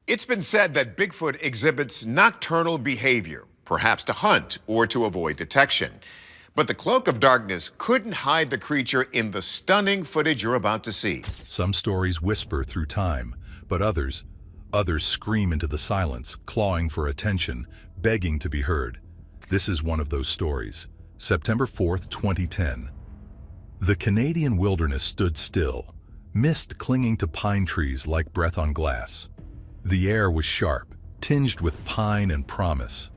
It's been said that Bigfoot exhibits nocturnal behavior, perhaps to hunt or to avoid detection. But the cloak of darkness couldn't hide the creature in the stunning footage you're about to see. Some stories whisper through time, but others scream into the silence, clawing for attention, begging to be heard. This is one of those stories. September 4th, 2010. The Canadian wilderness stood still, mist clinging to pine trees like breath on glass. The air was sharp, tinged with pine and promise.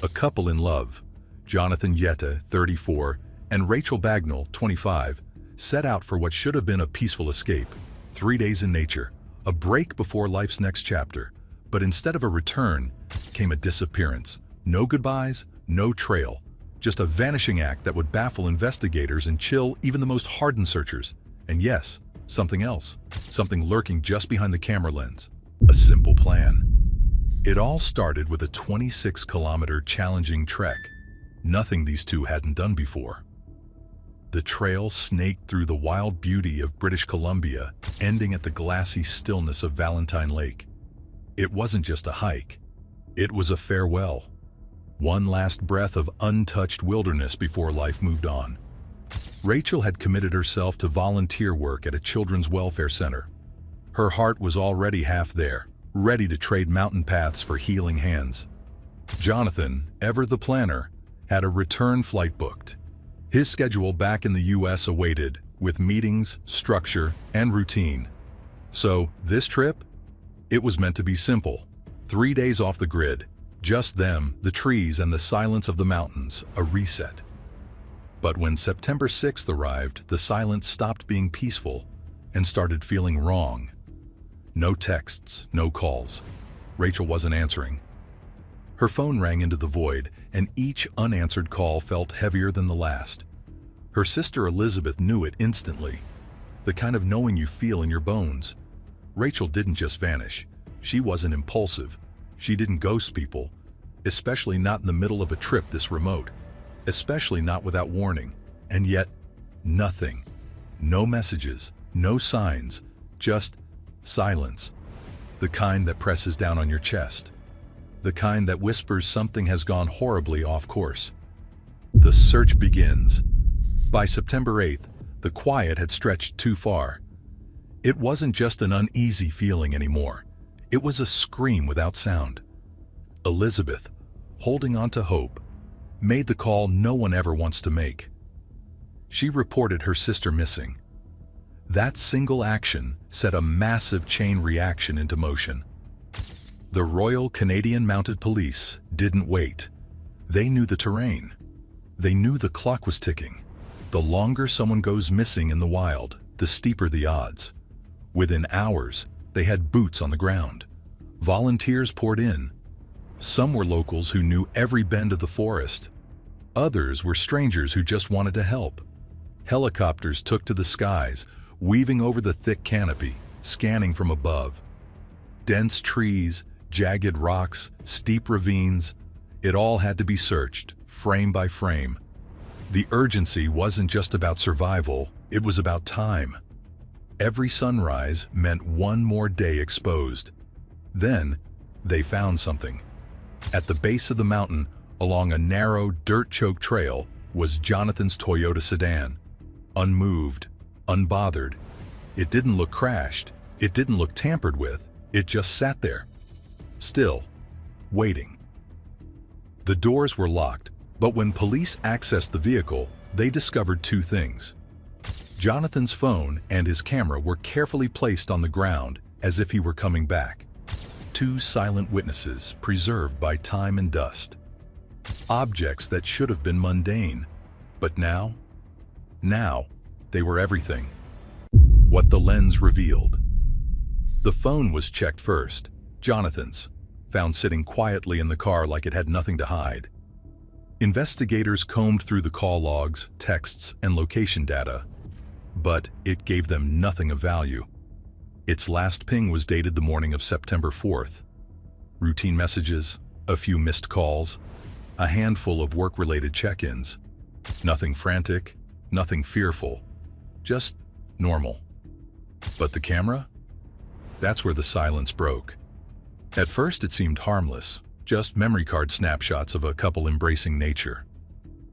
A couple in love, Jonathan Jette, 34, and Rachael Bagnall, 25, set out for what should have been a peaceful escape. 3 days in nature, a break before life's next chapter. But instead of a return, came a disappearance. No goodbyes, no trail. Just a vanishing act that would baffle investigators and chill even the most hardened searchers. And yes, something else. Something lurking just behind the camera lens. A simple plan. It all started with a 26-kilometer challenging trek. Nothing these two hadn't done before. The trail snaked through the wild beauty of British Columbia, ending at the glassy stillness of Valentine Lake. It wasn't just a hike. It was a farewell. One last breath of untouched wilderness before life moved on. Rachael had committed herself to volunteer work at a children's welfare center. Her heart was already half there, ready to trade mountain paths for healing hands. Jonathan, ever the planner, had a return flight booked. His schedule back in the US awaited, with meetings, structure, and routine. So, this trip? It was meant to be simple. 3 days off the grid. Just them, the trees, and the silence of the mountains, a reset. But when September 6th arrived, the silence stopped being peaceful and started feeling wrong. No texts, no calls. Rachael wasn't answering. Her phone rang into the void, and each unanswered call felt heavier than the last. Her sister Elizabeth knew it instantly, the kind of knowing you feel in your bones. Rachael didn't just vanish. She wasn't impulsive. She didn't ghost people, especially not in the middle of a trip this remote, especially not without warning. And yet, nothing. No messages, no signs, just silence. The kind that presses down on your chest. The kind that whispers something has gone horribly off course. The search begins. By September 8th, the quiet had stretched too far. It wasn't just an uneasy feeling anymore. It was a scream without sound. Elizabeth, holding on to hope, made the call no one ever wants to make. She reported her sister missing. That single action set a massive chain reaction into motion. The Royal Canadian Mounted Police didn't wait. They knew the terrain. They knew the clock was ticking. The longer someone goes missing in the wild, the steeper the odds. Within hours, they had boots on the ground. Volunteers poured in. Some were locals who knew every bend of the forest. Others were strangers who just wanted to help. Helicopters took to the skies, weaving over the thick canopy, scanning from above. Dense trees, jagged rocks, steep ravines, it all had to be searched, frame by frame. The urgency wasn't just about survival, it was about time. Every sunrise meant one more day exposed. Then, they found something. At the base of the mountain, along a narrow, dirt-choked trail, was Jonathan's Toyota sedan. Unmoved, unbothered. It didn't look crashed. It didn't look tampered with. It just sat there, still, waiting. The doors were locked, but when police accessed the vehicle, they discovered two things. Jonathan's phone and his camera were carefully placed on the ground as if he were coming back. Two silent witnesses preserved by time and dust. Objects that should have been mundane, but now they were everything. What the lens revealed. The phone was checked first, Jonathan's, found sitting quietly in the car like it had nothing to hide. Investigators combed through the call logs, texts, and location data, but it gave them nothing of value. Its last ping was dated the morning of September 4th. Routine messages, a few missed calls, a handful of work-related check-ins. Nothing frantic, nothing fearful, just normal. But the camera? That's where the silence broke. At first it seemed harmless, just memory card snapshots of a couple embracing nature.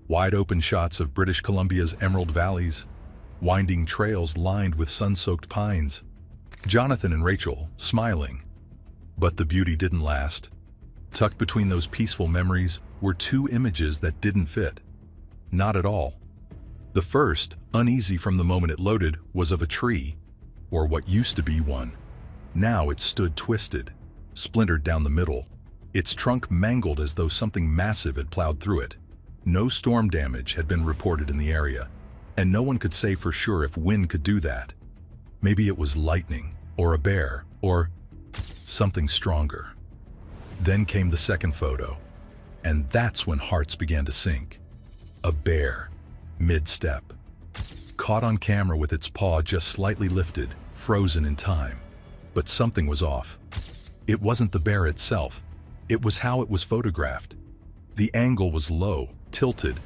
Wide open shots of British Columbia's emerald valleys, winding trails lined with sun-soaked pines. Jonathan and Rachel, smiling. But the beauty didn't last. Tucked between those peaceful memories were two images that didn't fit. Not at all. The first, uneasy from the moment it loaded, was of a tree, or what used to be one. Now it stood twisted, splintered down the middle, its trunk mangled as though something massive had plowed through it. No storm damage had been reported in the area, and no one could say for sure if wind could do that. Maybe it was lightning, or a bear, or something stronger. Then came the second photo, and that's when hearts began to sink. A bear, mid-step, caught on camera with its paw just slightly lifted, frozen in time. But something was off. It wasn't the bear itself. It was how it was photographed. The angle was low, tilted,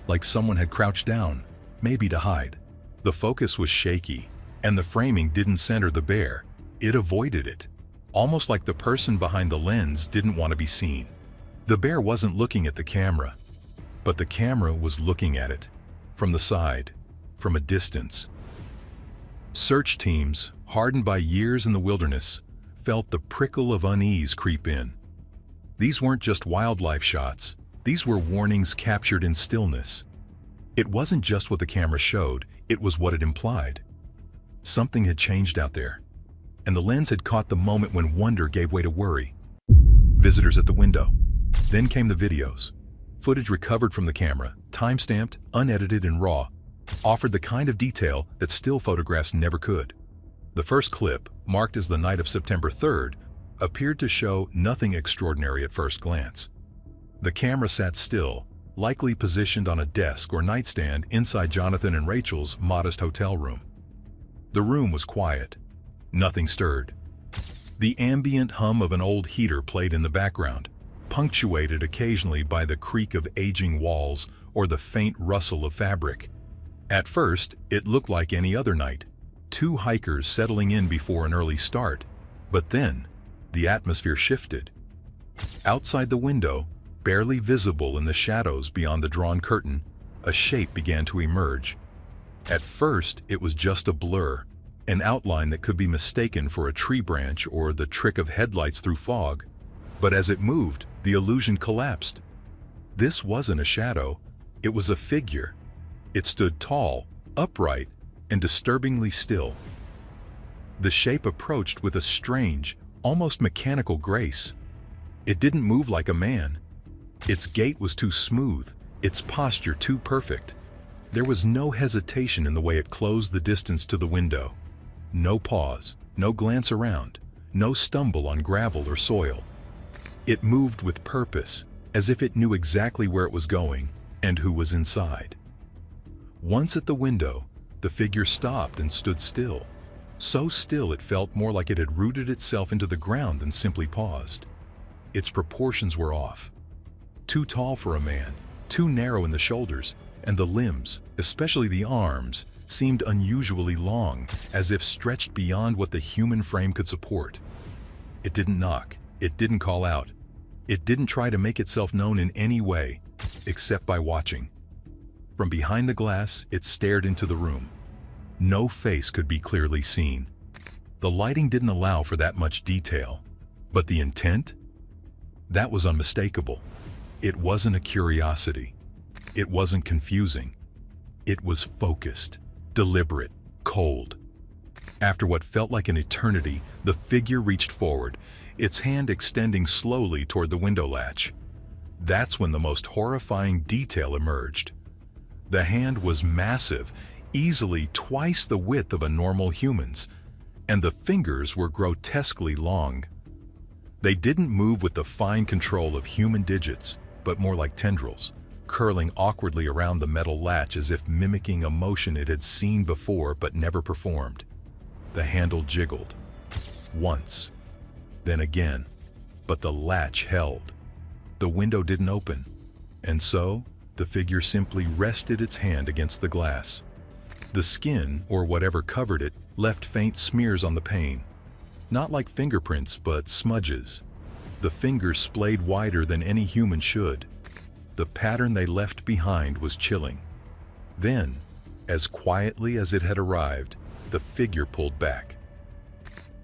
like someone had crouched down, maybe to hide. The focus was shaky, and the framing didn't center the bear. It avoided it, almost like the person behind the lens didn't want to be seen. The bear wasn't looking at the camera, but the camera was looking at it, from the side, from a distance. Search teams, hardened by years in the wilderness, felt the prickle of unease creep in. These weren't just wildlife shots, these were warnings captured in stillness. It wasn't just what the camera showed, it was what it implied. Something had changed out there, and the lens had caught the moment when wonder gave way to worry. Visitors at the window. Then came the videos. Footage recovered from the camera, time-stamped, unedited and raw, offered the kind of detail that still photographs never could. The first clip, marked as the night of September 3rd, appeared to show nothing extraordinary at first glance. The camera sat still, likely positioned on a desk or nightstand inside Jonathan and Rachel's modest hotel room. The room was quiet. Nothing stirred. The ambient hum of an old heater played in the background, punctuated occasionally by the creak of aging walls or the faint rustle of fabric. At first, it looked like any other night, two hikers settling in before an early start, but then the atmosphere shifted. Outside the window, barely visible in the shadows beyond the drawn curtain, a shape began to emerge. At first, it was just a blur, an outline that could be mistaken for a tree branch or the trick of headlights through fog. But as it moved, the illusion collapsed. This wasn't a shadow, it was a figure. It stood tall, upright, and disturbingly still. The shape approached with a strange, almost mechanical grace. It didn't move like a man. Its gait was too smooth, its posture too perfect. There was no hesitation in the way it closed the distance to the window. No pause, no glance around, no stumble on gravel or soil. It moved with purpose, as if it knew exactly where it was going and who was inside. Once at the window, the figure stopped and stood still. So still it felt more like it had rooted itself into the ground than simply paused. Its proportions were off. Too tall for a man, too narrow in the shoulders, and the limbs, especially the arms, seemed unusually long, as if stretched beyond what the human frame could support. It didn't knock, it didn't call out, it didn't try to make itself known in any way, except by watching. From behind the glass, it stared into the room. No face could be clearly seen. The lighting didn't allow for that much detail, but the intent? That was unmistakable. It wasn't a curiosity. It wasn't confusing. It was focused, deliberate, cold. After what felt like an eternity, the figure reached forward, its hand extending slowly toward the window latch. That's when the most horrifying detail emerged. The hand was massive, easily twice the width of a normal human's, and the fingers were grotesquely long. They didn't move with the fine control of human digits, but more like tendrils, curling awkwardly around the metal latch as if mimicking a motion it had seen before but never performed. The handle jiggled. Once, then again, but the latch held. The window didn't open, and so the figure simply rested its hand against the glass. The skin, or whatever covered it, left faint smears on the pane. Not like fingerprints, but smudges, The fingers splayed wider than any human should. The pattern they left behind was chilling. Then, as quietly as it had arrived, the figure pulled back.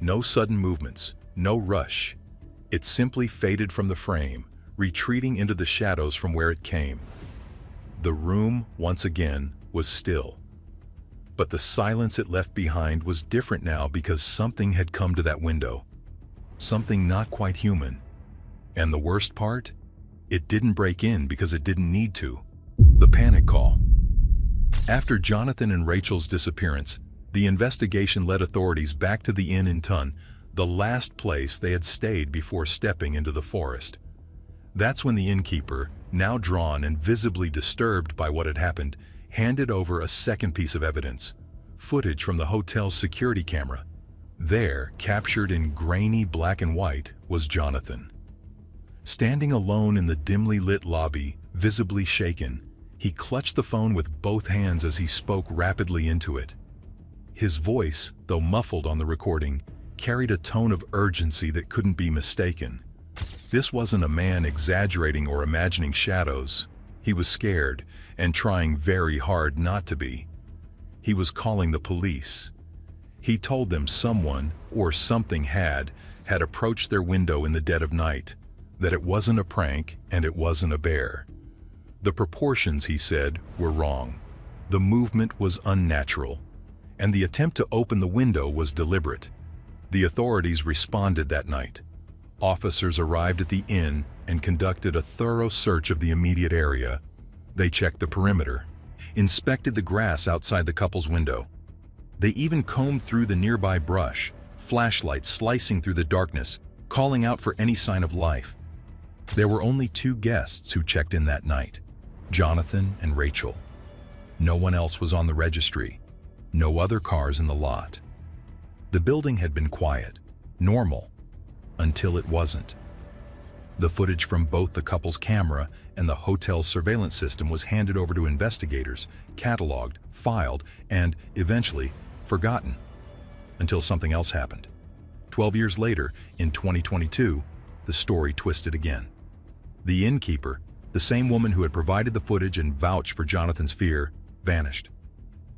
No sudden movements, no rush. It simply faded from the frame, retreating into the shadows from where it came. The room, once again, was still. But the silence it left behind was different now because something had come to that window. Something not quite human. And the worst part? It didn't break in because it didn't need to. The panic call. After Jonathan and Rachel's disappearance, the investigation led authorities back to the inn in Tun, the last place they had stayed before stepping into the forest. That's when the innkeeper, now drawn and visibly disturbed by what had happened, handed over a second piece of evidence, footage from the hotel's security camera. There, captured in grainy black and white, was Jonathan. Standing alone in the dimly lit lobby, visibly shaken, he clutched the phone with both hands as he spoke rapidly into it. His voice, though muffled on the recording, carried a tone of urgency that couldn't be mistaken. This wasn't a man exaggerating or imagining shadows. He was scared and trying very hard not to be. He was calling the police. He told them someone or something had approached their window in the dead of night, that it wasn't a prank and it wasn't a bear. The proportions, he said, were wrong. The movement was unnatural, and the attempt to open the window was deliberate. The authorities responded that night. Officers arrived at the inn and conducted a thorough search of the immediate area. They checked the perimeter, inspected the grass outside the couple's window. They even combed through the nearby brush, flashlights slicing through the darkness, calling out for any sign of life. There were only 2 guests who checked in that night, Jonathan and Rachel. No one else was on the registry, no other cars in the lot. The building had been quiet, normal, until it wasn't. The footage from both the couple's camera and the hotel's surveillance system was handed over to investigators, cataloged, filed, and, eventually, forgotten. Until something else happened. 12 years later, in 2022, the story twisted again. The innkeeper, the same woman who had provided the footage and vouched for Jonathan's fear, vanished.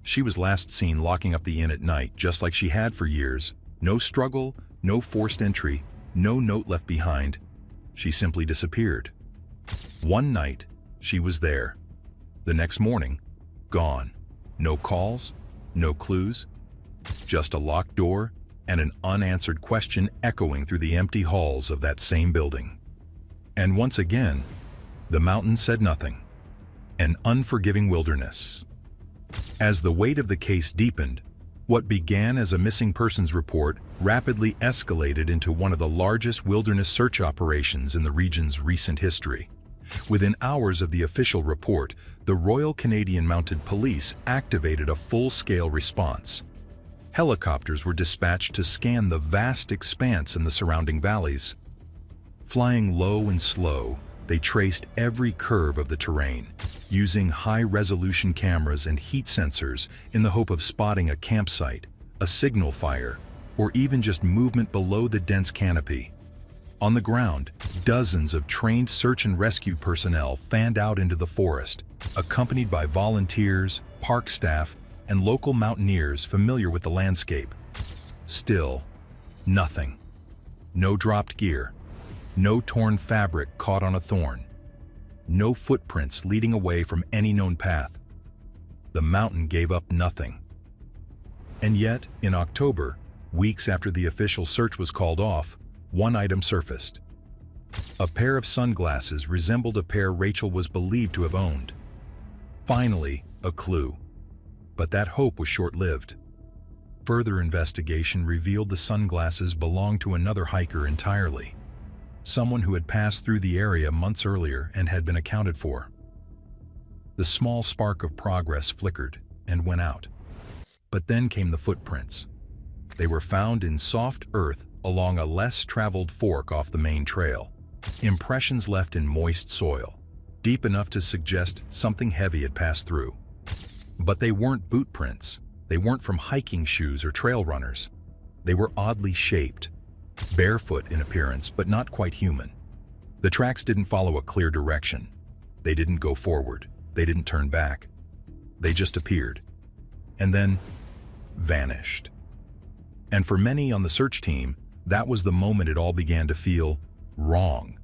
She was last seen locking up the inn at night, just like she had for years. No struggle, no forced entry, no note left behind. She simply disappeared. One night, she was there. The next morning, gone. No calls, no clues, just a locked door and an unanswered question echoing through the empty halls of that same building. And once again, the mountain said nothing. An unforgiving wilderness. As the weight of the case deepened, what began as a missing persons report rapidly escalated into one of the largest wilderness search operations in the region's recent history. Within hours of the official report, the Royal Canadian Mounted Police activated a full-scale response. Helicopters were dispatched to scan the vast expanse in the surrounding valleys. Flying low and slow, they traced every curve of the terrain, using high-resolution cameras and heat sensors in the hope of spotting a campsite, a signal fire, or even just movement below the dense canopy. On the ground, dozens of trained search and rescue personnel fanned out into the forest, accompanied by volunteers, park staff, and local mountaineers familiar with the landscape. Still, nothing. No dropped gear. No torn fabric caught on a thorn. No footprints leading away from any known path. The mountain gave up nothing. And yet, in October, weeks after the official search was called off, one item surfaced. A pair of sunglasses resembled a pair Rachel was believed to have owned. Finally, a clue. But that hope was short-lived. Further investigation revealed the sunglasses belonged to another hiker entirely. Someone who had passed through the area months earlier and had been accounted for. The small spark of progress flickered and went out. But then came the footprints. They were found in soft earth along a less traveled fork off the main trail. Impressions left in moist soil, deep enough to suggest something heavy had passed through. But they weren't boot prints. They weren't from hiking shoes or trail runners. They were oddly shaped. barefoot in appearance, but not quite human. The tracks didn't follow a clear direction. They didn't go forward. They didn't turn back. They just appeared, and then vanished. And for many on the search team, that was the moment it all began to feel wrong.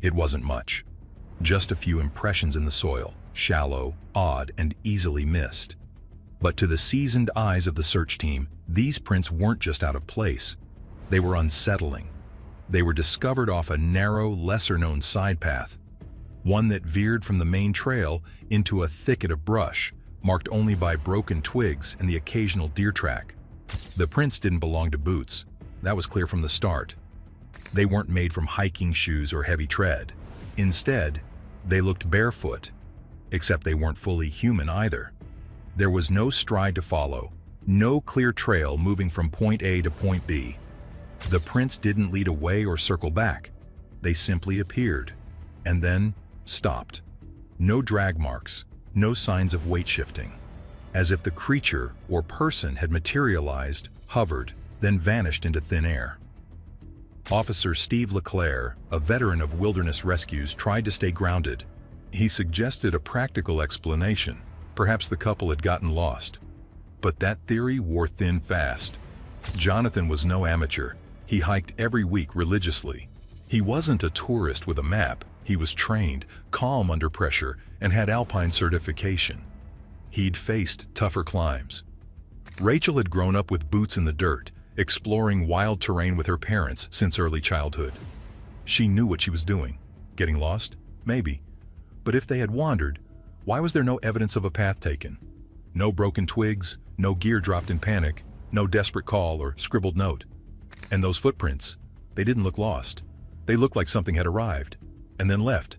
It wasn't much. Just a few impressions in the soil, shallow, odd, and easily missed. But to the seasoned eyes of the search team, these prints weren't just out of place. They were unsettling. They were discovered off a narrow, lesser-known side path, one that veered from the main trail into a thicket of brush, marked only by broken twigs and the occasional deer track. The prints didn't belong to boots. That was clear from the start. They weren't made from hiking shoes or heavy tread. Instead, they looked barefoot, except they weren't fully human either. There was no stride to follow, no clear trail moving from point A to point B. The prints didn't lead away or circle back. They simply appeared, and then stopped. No drag marks, no signs of weight shifting. As if the creature or person had materialized, hovered, then vanished into thin air. Officer Steve LeClaire, a veteran of wilderness rescues, tried to stay grounded. He suggested a practical explanation. Perhaps the couple had gotten lost. But that theory wore thin fast. Jonathan was no amateur. He hiked every week religiously. He wasn't a tourist with a map. He was trained, calm under pressure, and had alpine certification. He'd faced tougher climbs. Rachel had grown up with boots in the dirt, exploring wild terrain with her parents since early childhood. She knew what she was doing. Getting lost? Maybe. But if they had wandered, why was there no evidence of a path taken? No broken twigs, no gear dropped in panic, no desperate call or scribbled note. And those footprints, they didn't look lost. They looked like something had arrived, and then left,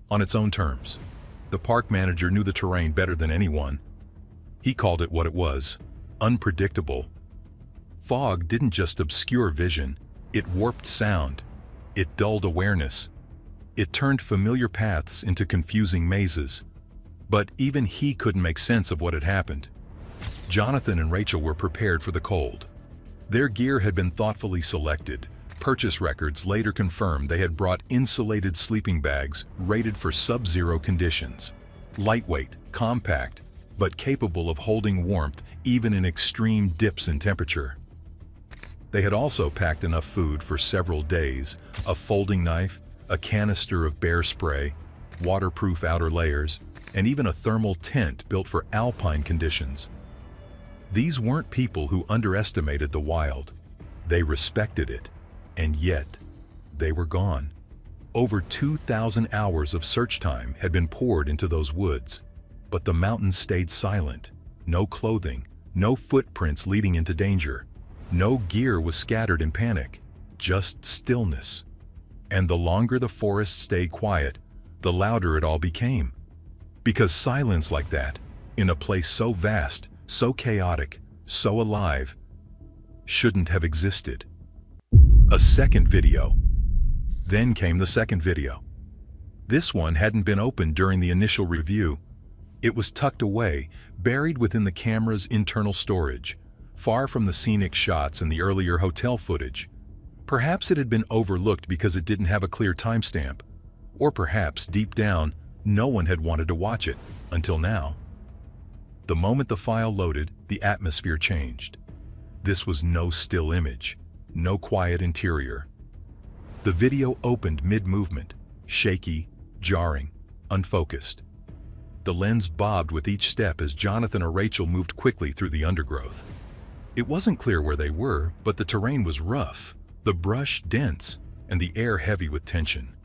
on its own terms. The park manager knew the terrain better than anyone. He called it what it was: unpredictable. Fog didn't just obscure vision, it warped sound. It dulled awareness. It turned familiar paths into confusing mazes. But even he couldn't make sense of what had happened. Jonathan and Rachel were prepared for the cold. Their gear had been thoughtfully selected. Purchase records later confirmed they had brought insulated sleeping bags rated for sub-zero conditions. Lightweight, compact, but capable of holding warmth even in extreme dips in temperature. They had also packed enough food for several days: a folding knife, a canister of bear spray, waterproof outer layers, and even a thermal tent built for alpine conditions. These weren't people who underestimated the wild. They respected it, and yet they were gone. Over 2,000 hours of search time had been poured into those woods, but the mountains stayed silent. No clothing, no footprints leading into danger. No gear was scattered in panic, just stillness. And the longer the forest stayed quiet, the louder it all became. Because silence like that, in a place so vast, so chaotic, so alive, shouldn't have existed. A second video. Then came the second video. This one hadn't been opened during the initial review. It was tucked away, buried within the camera's internal storage, far from the scenic shots and the earlier hotel footage. Perhaps it had been overlooked because it didn't have a clear timestamp. Or perhaps, deep down, no one had wanted to watch it, until now. The moment the file loaded, the atmosphere changed. This was no still image, no quiet interior. The video opened mid-movement, shaky, jarring, unfocused. The lens bobbed with each step as Jonathan or Rachel moved quickly through the undergrowth. It wasn't clear where they were, but the terrain was rough, the brush dense, and the air heavy with tension.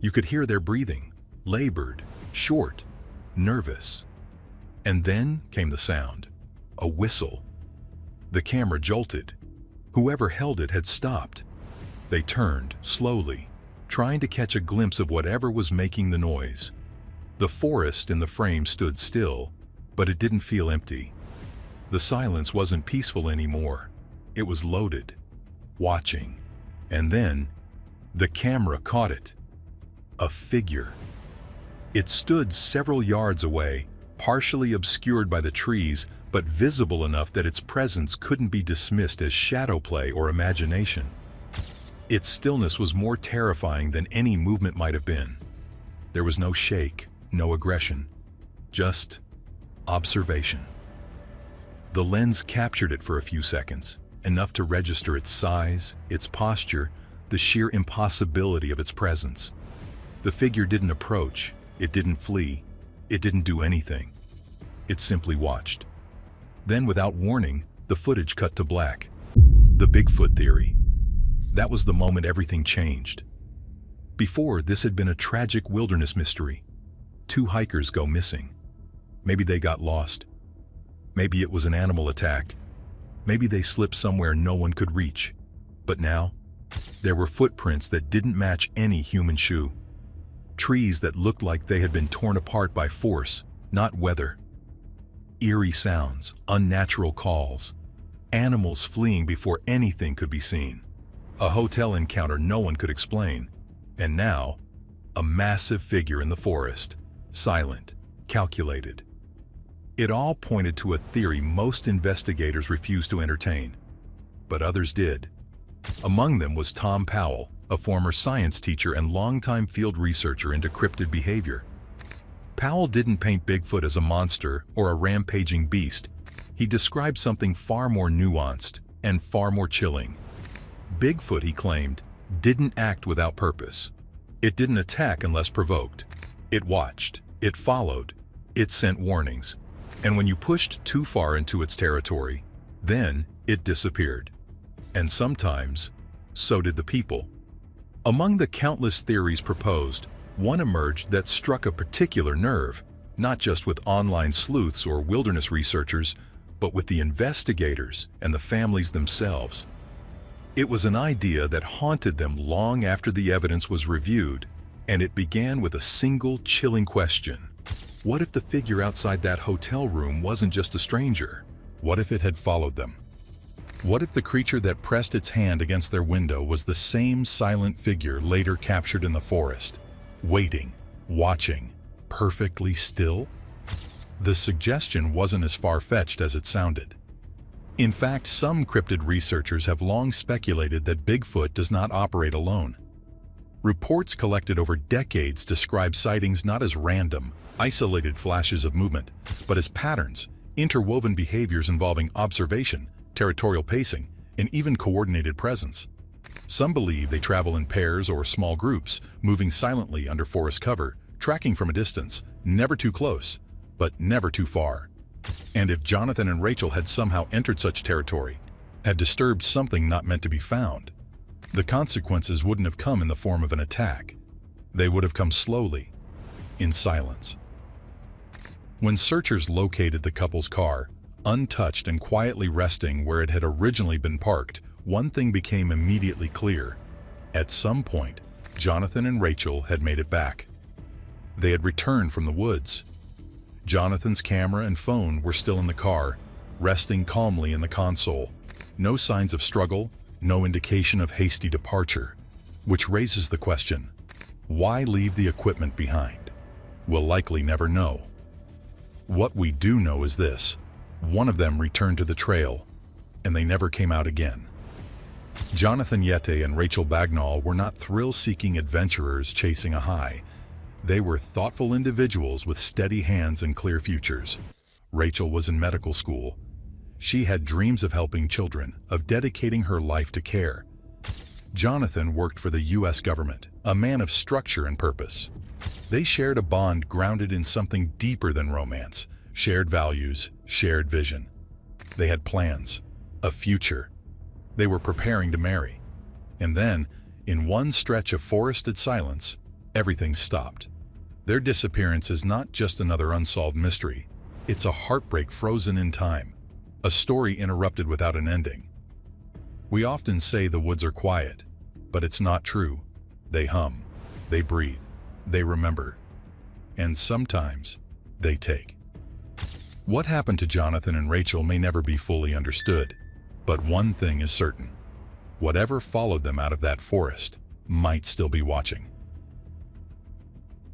You could hear their breathing, labored, short, nervous. And then came the sound, a whistle. The camera jolted. Whoever held it had stopped. They turned, slowly, trying to catch a glimpse of whatever was making the noise. The forest in the frame stood still, but it didn't feel empty. The silence wasn't peaceful anymore. It was loaded, watching. And then, the camera caught it. A figure. It stood several yards away, partially obscured by the trees, but visible enough that its presence couldn't be dismissed as shadow play or imagination. Its stillness was more terrifying than any movement might have been. There was no shake, no aggression, just observation. The lens captured it for a few seconds, enough to register its size, its posture, the sheer impossibility of its presence. The figure didn't approach, it didn't flee, it didn't do anything. It simply watched. Then, without warning, the footage cut to black. The Bigfoot theory. That was the moment everything changed. Before, this had been a tragic wilderness mystery. 2 hikers go missing. Maybe they got lost. Maybe it was an animal attack. Maybe they slipped somewhere no one could reach. But now, there were footprints that didn't match any human shoe. Trees that looked like they had been torn apart by force, not weather. Eerie sounds, unnatural calls. Animals fleeing before anything could be seen. A hotel encounter no one could explain. And now, a massive figure in the forest, silent, calculated. It all pointed to a theory most investigators refused to entertain, but others did. Among them was Tom Powell, a former science teacher and longtime field researcher into cryptid behavior. Powell didn't paint Bigfoot as a monster or a rampaging beast. He described something far more nuanced and far more chilling. Bigfoot, he claimed, didn't act without purpose. It didn't attack unless provoked. It watched, it followed, it sent warnings. And when you pushed too far into its territory, then it disappeared. And sometimes, so did the people. Among the countless theories proposed, one emerged that struck a particular nerve, not just with online sleuths or wilderness researchers, but with the investigators and the families themselves. It was an idea that haunted them long after the evidence was reviewed, and it began with a single chilling question. What if the figure outside that hotel room wasn't just a stranger? What if it had followed them? What if the creature that pressed its hand against their window was the same silent figure later captured in the forest, waiting, watching, perfectly still? The suggestion wasn't as far-fetched as it sounded. In fact, some cryptid researchers have long speculated that Bigfoot does not operate alone. Reports collected over decades describe sightings not as random, isolated flashes of movement, but as patterns, interwoven behaviors involving observation, territorial pacing, and even coordinated presence. Some believe they travel in pairs or small groups, moving silently under forest cover, tracking from a distance, never too close, but never too far. And if Jonathan and Rachel had somehow entered such territory, had disturbed something not meant to be found, the consequences wouldn't have come in the form of an attack. They would have come slowly, in silence. When searchers located the couple's car, untouched and quietly resting where it had originally been parked, one thing became immediately clear. At some point, Jonathan and Rachel had made it back. They had returned from the woods. Jonathan's camera and phone were still in the car, resting calmly in the console. No signs of struggle, no indication of hasty departure, which raises the question, why leave the equipment behind? We'll likely never know. What we do know is this: one of them returned to the trail, and they never came out again. Jonathan Jette and Rachael Bagnall were not thrill-seeking adventurers chasing a high. They were thoughtful individuals with steady hands and clear futures. Rachel was in medical school. She had dreams of helping children, of dedicating her life to care. Jonathan worked for the U.S. government, a man of structure and purpose. They shared a bond grounded in something deeper than romance, shared values, shared vision. They had plans, a future. They were preparing to marry. And then, in one stretch of forested silence, everything stopped. Their disappearance is not just another unsolved mystery. It's a heartbreak frozen in time, a story interrupted without an ending. We often say the woods are quiet, but it's not true. They hum, they breathe, they remember, and sometimes they take. What happened to Jonathan and Rachel may never be fully understood, but one thing is certain: whatever followed them out of that forest might still be watching.